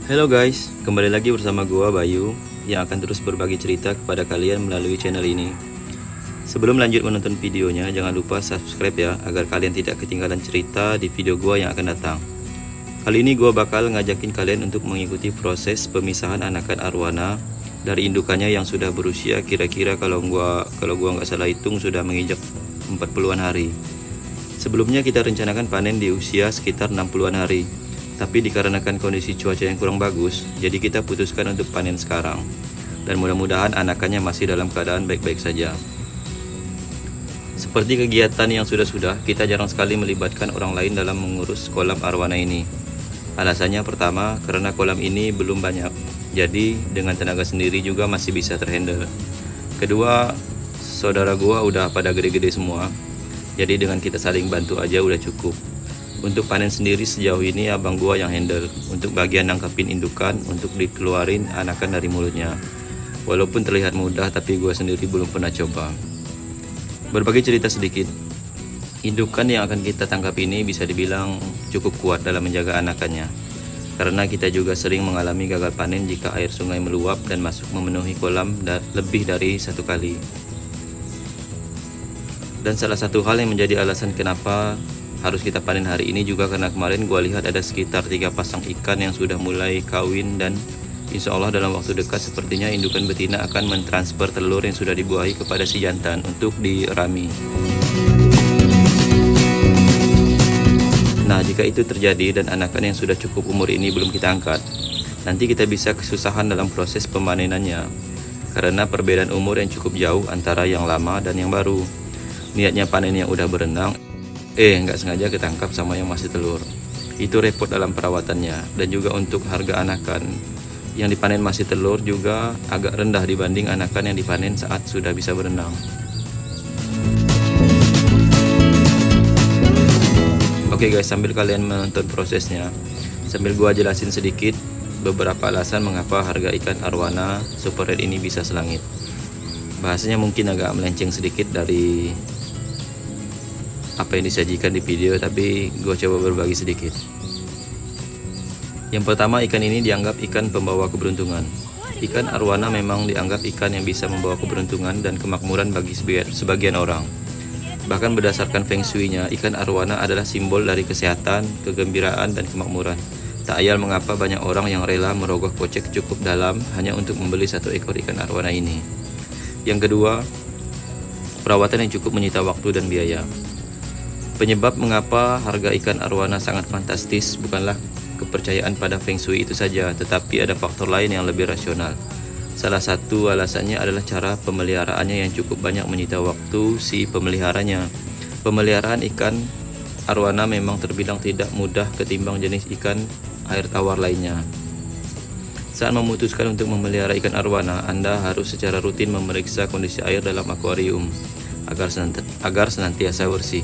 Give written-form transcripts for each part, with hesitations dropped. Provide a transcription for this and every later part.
Halo guys, kembali lagi bersama gua Bayu yang akan terus berbagi cerita kepada kalian melalui channel ini. Sebelum lanjut menonton videonya, jangan lupa subscribe ya agar kalian tidak ketinggalan cerita di video gua yang akan datang. Kali ini gua bakal ngajakin kalian untuk mengikuti proses pemisahan anakan arwana dari indukannya yang sudah berusia kira-kira kalau gua nggak salah hitung sudah menginjak 40-an hari. Sebelumnya kita rencanakan panen di usia sekitar 60-an hari. Tapi dikarenakan kondisi cuaca yang kurang bagus, jadi kita putuskan untuk panen sekarang. Dan mudah-mudahan anakannya masih dalam keadaan baik-baik saja. Seperti kegiatan yang sudah-sudah, kita jarang sekali melibatkan orang lain dalam mengurus kolam arwana ini. Alasannya pertama, karena kolam ini belum banyak, jadi dengan tenaga sendiri juga masih bisa terhandle. Kedua, saudara gua udah pada gede-gede semua, jadi dengan kita saling bantu aja udah cukup. Untuk panen sendiri sejauh ini abang gua yang handle. Untuk bagian nangkapin indukan untuk dikeluarin anakan dari mulutnya. Walaupun terlihat mudah tapi gua sendiri belum pernah coba. Berbagi cerita sedikit. Indukan yang akan kita tangkap ini bisa dibilang cukup kuat dalam menjaga anakannya. Karena kita juga sering mengalami gagal panen jika air sungai meluap dan masuk memenuhi kolam lebih dari satu kali. Dan salah satu hal yang menjadi alasan kenapa harus kita panen hari ini juga karena kemarin gua lihat ada sekitar 3 pasang ikan yang sudah mulai kawin dan insya Allah dalam waktu dekat sepertinya indukan betina akan mentransfer telur yang sudah dibuahi kepada si jantan untuk dirami. Nah, jika itu terjadi dan anakan yang sudah cukup umur ini belum kita angkat, nanti kita bisa kesusahan dalam proses pemanenannya karena perbedaan umur yang cukup jauh antara yang lama dan yang baru. Niatnya panen yang udah berenang nggak sengaja ketangkap sama yang masih telur. Itu repot dalam perawatannya. Dan juga untuk harga anakan yang dipanen masih telur juga agak rendah dibanding anakan yang dipanen saat sudah bisa berenang. Oke guys, sambil kalian menonton prosesnya, sambil gua jelasin sedikit beberapa alasan mengapa harga ikan arwana super red ini bisa selangit. Bahasanya mungkin agak melenceng sedikit dari apa yang disajikan di video, tapi gue coba berbagi sedikit. Yang pertama, ikan ini dianggap ikan pembawa keberuntungan. Ikan arwana memang dianggap ikan yang bisa membawa keberuntungan dan kemakmuran bagi sebagian orang. Bahkan berdasarkan feng shui-nya, ikan arwana adalah simbol dari kesehatan, kegembiraan, dan kemakmuran. Tak ayal mengapa banyak orang yang rela merogoh kocek cukup dalam hanya untuk membeli satu ekor ikan arwana ini. Yang kedua, perawatan yang cukup menyita waktu dan biaya. Penyebab mengapa harga ikan arwana sangat fantastis bukanlah kepercayaan pada feng shui itu saja, tetapi ada faktor lain yang lebih rasional. Salah satu alasannya adalah cara pemeliharaannya yang cukup banyak menyita waktu si pemeliharanya. Pemeliharaan ikan arwana memang terbilang tidak mudah ketimbang jenis ikan air tawar lainnya. Saat memutuskan untuk memelihara ikan arwana, Anda harus secara rutin memeriksa kondisi air dalam akuarium agar senantiasa bersih.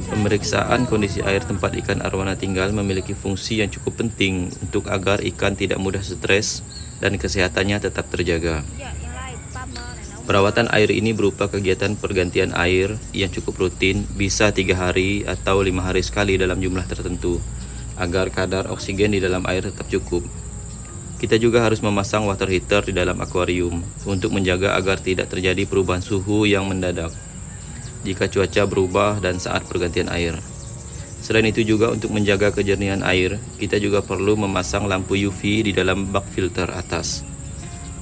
Pemeriksaan kondisi air tempat ikan arwana tinggal memiliki fungsi yang cukup penting untuk agar ikan tidak mudah stres dan kesehatannya tetap terjaga. Perawatan air ini berupa kegiatan pergantian air yang cukup rutin, bisa 3 hari atau 5 hari sekali dalam jumlah tertentu, agar kadar oksigen di dalam air tetap cukup. Kita juga harus memasang water heater di dalam akuarium untuk menjaga agar tidak terjadi perubahan suhu yang mendadak jika cuaca berubah dan saat pergantian air. Selain itu juga untuk menjaga kejernihan air, kita juga perlu memasang lampu UV di dalam bak filter atas.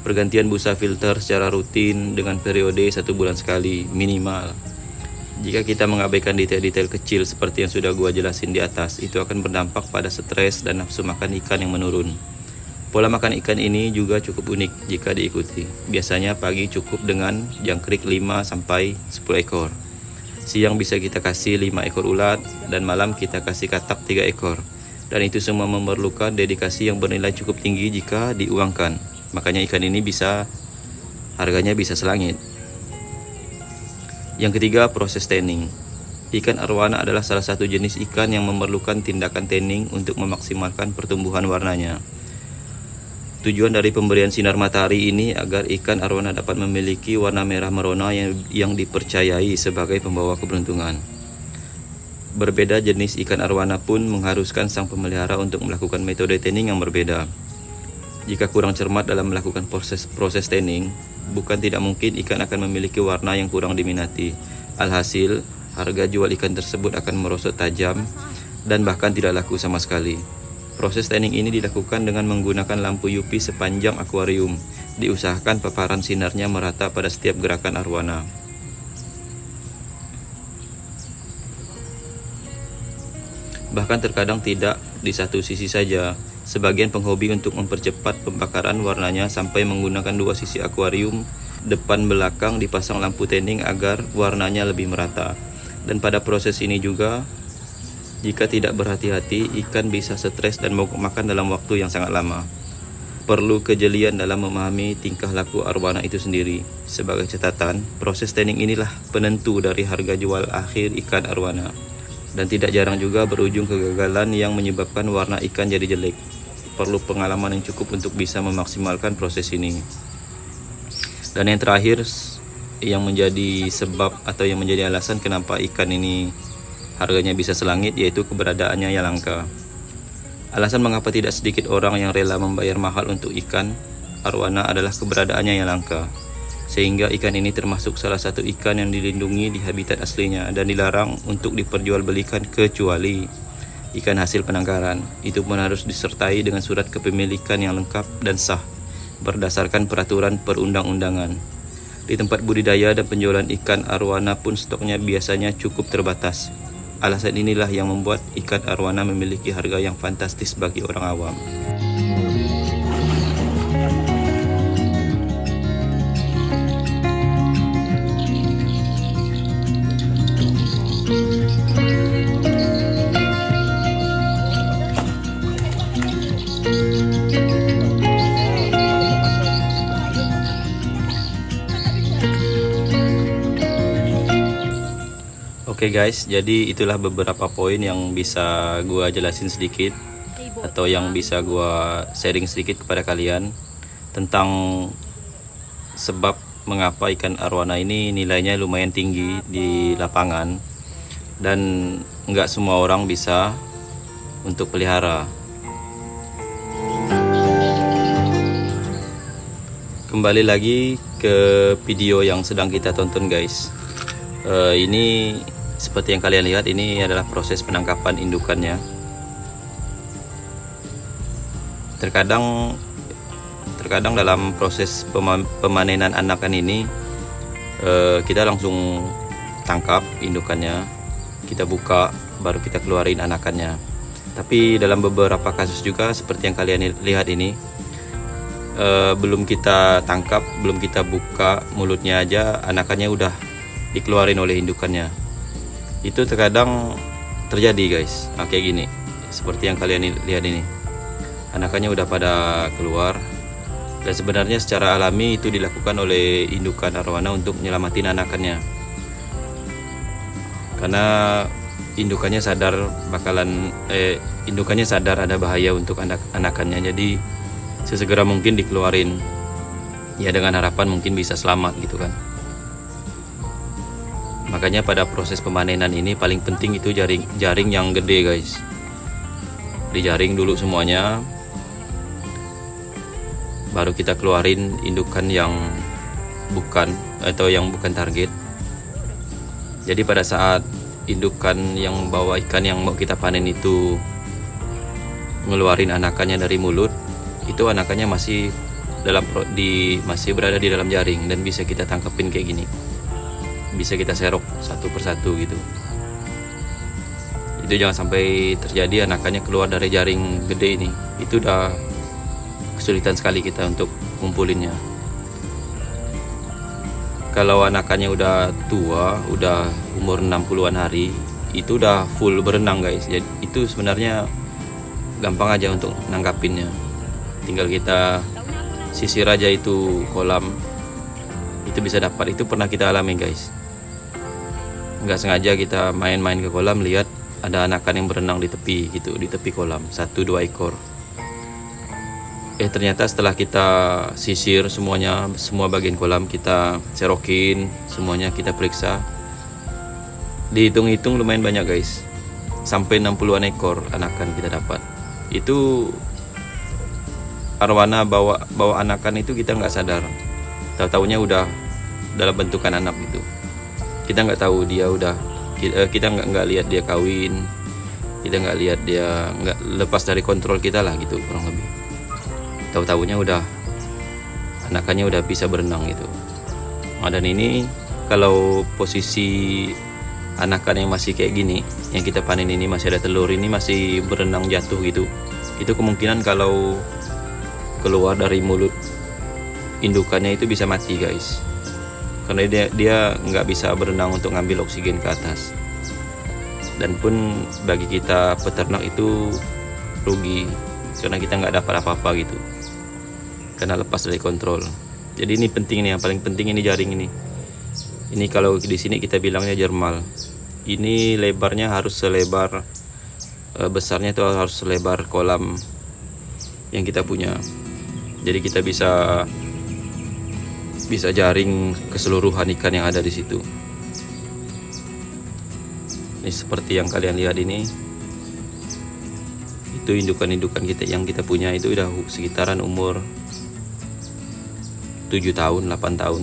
Pergantian busa filter secara rutin dengan periode 1 bulan sekali minimal. Jika kita mengabaikan detail-detail kecil seperti yang sudah gua jelasin di atas, itu akan berdampak pada stres dan nafsu makan ikan yang menurun. Pola makan ikan ini juga cukup unik jika diikuti. Biasanya pagi cukup dengan jangkrik 5-10 ekor. Siang bisa kita kasih 5 ekor ulat dan malam kita kasih katak 3 ekor. Dan itu semua memerlukan dedikasi yang bernilai cukup tinggi jika diuangkan. Makanya ikan ini harganya bisa selangit. Yang ketiga, proses tanning. Ikan arwana adalah salah satu jenis ikan yang memerlukan tindakan tanning untuk memaksimalkan pertumbuhan warnanya. Tujuan dari pemberian sinar matahari ini agar ikan arwana dapat memiliki warna merah merona yang dipercayai sebagai pembawa keberuntungan. Berbeda jenis ikan arwana pun mengharuskan sang pemelihara untuk melakukan metode tanning yang berbeda. Jika kurang cermat dalam melakukan proses tanning, bukan tidak mungkin ikan akan memiliki warna yang kurang diminati. Alhasil, harga jual ikan tersebut akan merosot tajam dan bahkan tidak laku sama sekali. Proses tanning ini dilakukan dengan menggunakan lampu UV sepanjang akuarium. Diusahakan paparan sinarnya merata pada setiap gerakan arwana. Bahkan terkadang tidak di satu sisi saja. Sebagian penghobi untuk mempercepat pembakaran warnanya sampai menggunakan dua sisi akuarium depan belakang dipasang lampu tanning agar warnanya lebih merata. Dan pada proses ini juga, jika tidak berhati-hati, ikan bisa stres dan mogok makan dalam waktu yang sangat lama. Perlu kejelian dalam memahami tingkah laku arwana itu sendiri. Sebagai catatan, proses tanning inilah penentu dari harga jual akhir ikan arwana. Dan tidak jarang juga berujung kegagalan yang menyebabkan warna ikan jadi jelek. Perlu pengalaman yang cukup untuk bisa memaksimalkan proses ini. Dan yang terakhir, yang menjadi sebab atau yang menjadi alasan kenapa ikan ini harganya bisa selangit, yaitu keberadaannya yang langka. Alasan mengapa tidak sedikit orang yang rela membayar mahal untuk ikan arwana adalah keberadaannya yang langka. Sehingga ikan ini termasuk salah satu ikan yang dilindungi di habitat aslinya dan dilarang untuk diperjualbelikan kecuali ikan hasil penangkaran. Itu pun harus disertai dengan surat kepemilikan yang lengkap dan sah berdasarkan peraturan perundang-undangan. Di tempat budidaya dan penjualan ikan arwana pun stoknya biasanya cukup terbatas. Alasan inilah yang membuat ikan arwana memiliki harga yang fantastis bagi orang awam. Oke guys, jadi itulah beberapa poin yang bisa gua jelasin sedikit atau yang bisa gua sharing sedikit kepada kalian tentang sebab mengapa ikan arwana ini nilainya lumayan tinggi di lapangan dan nggak semua orang bisa untuk pelihara. Kembali lagi ke video yang sedang kita tonton guys. Ini seperti yang kalian lihat, ini adalah proses penangkapan indukannya. Terkadang dalam proses pemanenan anakan ini kita langsung tangkap indukannya, kita buka, baru kita keluarin anakannya. Tapi dalam beberapa kasus juga seperti yang kalian lihat ini, belum kita tangkap, belum kita buka mulutnya aja anakannya udah dikeluarin oleh indukannya. Itu terkadang terjadi guys. Kayak gini, seperti yang kalian lihat ini, anakannya udah pada keluar. Dan sebenarnya secara alami itu dilakukan oleh indukan arwana untuk menyelamatin anakannya, karena indukannya sadar ada bahaya untuk anakannya. Jadi sesegera mungkin dikeluarin, ya dengan harapan mungkin bisa selamat gitu kan. Makanya pada proses pemanenan ini paling penting itu jaring yang gede guys. Dijaring dulu semuanya, baru kita keluarin indukan yang bukan target. Jadi pada saat indukan yang bawa ikan yang mau kita panen itu ngeluarin anakannya dari mulut, itu anakannya masih berada di dalam jaring dan bisa kita tangkepin kayak gini. Bisa kita serok satu persatu gitu. Itu jangan sampai terjadi anakannya keluar dari jaring gede ini. Itu udah kesulitan sekali kita untuk ngumpulinnya. Kalau anakannya udah tua, udah umur 60-an hari, itu udah full berenang guys. Jadi itu sebenarnya gampang aja untuk nangkapinnya. Tinggal kita sisir aja itu kolam, itu bisa dapat. Itu pernah kita alami guys. Nggak sengaja kita main-main ke kolam, lihat ada anakan yang berenang di tepi gitu, di tepi kolam, 1-2 ekor. Ternyata setelah kita sisir semuanya, semua bagian kolam kita serokin, semuanya kita periksa, dihitung-hitung lumayan banyak guys, sampai 60-an ekor anakan kita dapat. Itu arwana bawa anakan itu kita nggak sadar. Tahu-taunya udah dalam bentukan anak gitu. Kita nggak tahu dia udah, kita nggak lihat dia kawin, kita nggak lihat dia nggak lepas dari kontrol kita lah gitu kurang lebih. Tahu-taunya udah anakannya udah bisa berenang gitu. Dan ini kalau posisi anakan yang masih kayak gini, yang kita panen ini masih ada telur, ini masih berenang jatuh gitu, itu kemungkinan kalau keluar dari mulut indukannya itu bisa mati guys, karena dia nggak bisa berenang untuk ngambil oksigen ke atas. Dan pun bagi kita peternak itu rugi, karena kita nggak dapat apa-apa gitu, karena lepas dari kontrol. Jadi ini penting nih, yang paling penting ini jaring ini. Ini kalau di sini kita bilangnya jermal. Ini lebarnya harus selebar, besarnya itu harus selebar kolam yang kita punya. Jadi kita bisa jaring keseluruhan ikan yang ada di situ. Ini seperti yang kalian lihat ini. Itu indukan-indukan kita yang kita punya itu udah sekitaran umur 7 tahun, 8 tahun.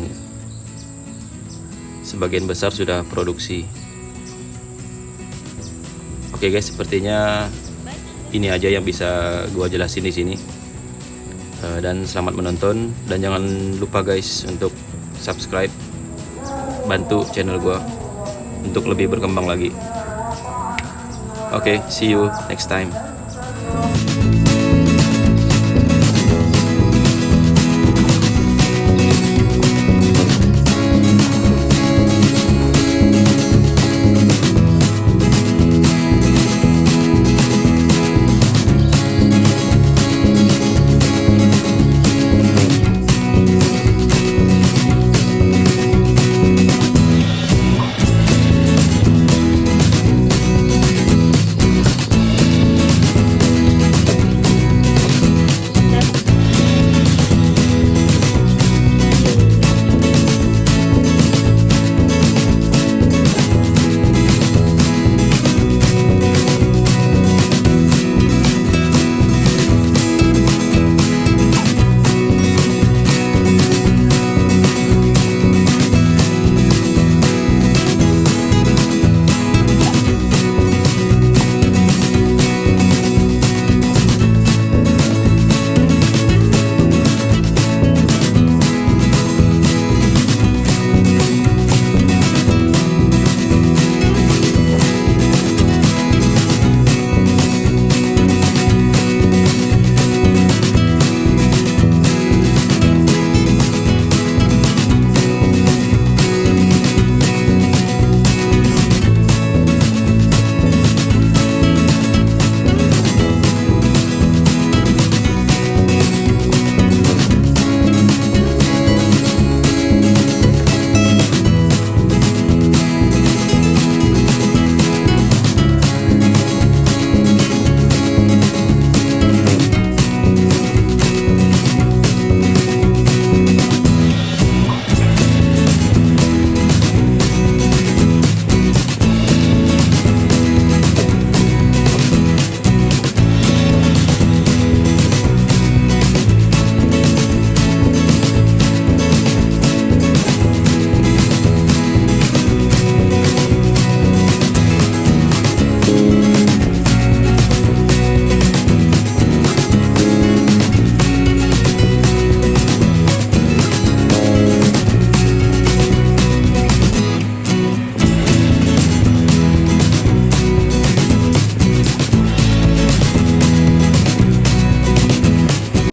Sebagian besar sudah produksi. Oke guys, sepertinya ini aja yang bisa gua jelasin di sini. Dan selamat menonton, dan jangan lupa guys untuk subscribe, bantu channel gua untuk lebih berkembang lagi. Oke, see you next time.